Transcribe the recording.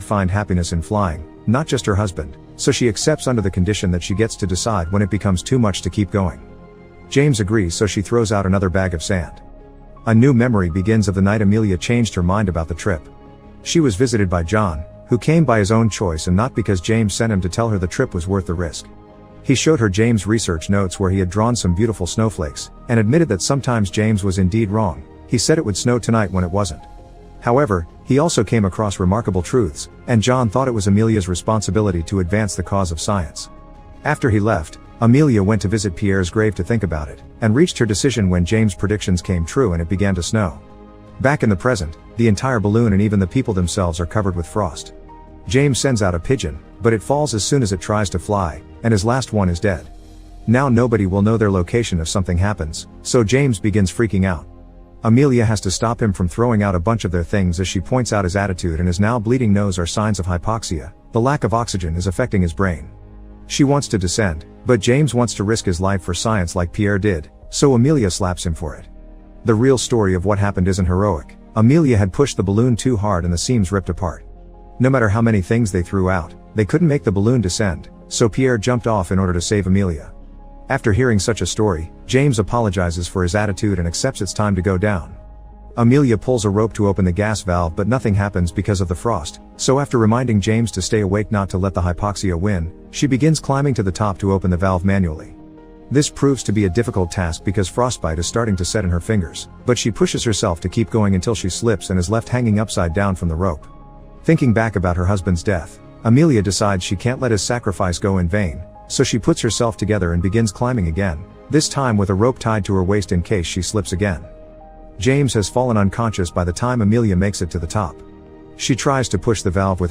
find happiness in flying, not just her husband, so she accepts under the condition that she gets to decide when it becomes too much to keep going. James agrees, so she throws out another bag of sand. A new memory begins of the night Amelia changed her mind about the trip. She was visited by John, who came by his own choice and not because James sent him to tell her the trip was worth the risk. He showed her James' research notes where he had drawn some beautiful snowflakes, and admitted that sometimes James was indeed wrong. He said it would snow tonight when it wasn't. However, he also came across remarkable truths, and John thought it was Amelia's responsibility to advance the cause of science. After he left, Amelia went to visit Pierre's grave to think about it, and reached her decision when James' predictions came true and it began to snow. Back in the present, the entire balloon and even the people themselves are covered with frost. James sends out a pigeon, but it falls as soon as it tries to fly, and his last one is dead. Now nobody will know their location if something happens, so James begins freaking out. Amelia has to stop him from throwing out a bunch of their things as she points out his attitude and his now bleeding nose are signs of hypoxia. The lack of oxygen is affecting his brain. She wants to descend, but James wants to risk his life for science like Pierre did, so Amelia slaps him for it. The real story of what happened isn't heroic. Amelia had pushed the balloon too hard and the seams ripped apart. No matter how many things they threw out, they couldn't make the balloon descend, so Pierre jumped off in order to save Amelia. After hearing such a story, James apologizes for his attitude and accepts it's time to go down. Amelia pulls a rope to open the gas valve, but nothing happens because of the frost, so after reminding James to stay awake not to let the hypoxia win, she begins climbing to the top to open the valve manually. This proves to be a difficult task because frostbite is starting to set in her fingers, but she pushes herself to keep going until she slips and is left hanging upside down from the rope. Thinking back about her husband's death, Amelia decides she can't let his sacrifice go in vain, so she puts herself together and begins climbing again, this time with a rope tied to her waist in case she slips again. James has fallen unconscious by the time Amelia makes it to the top. She tries to push the valve with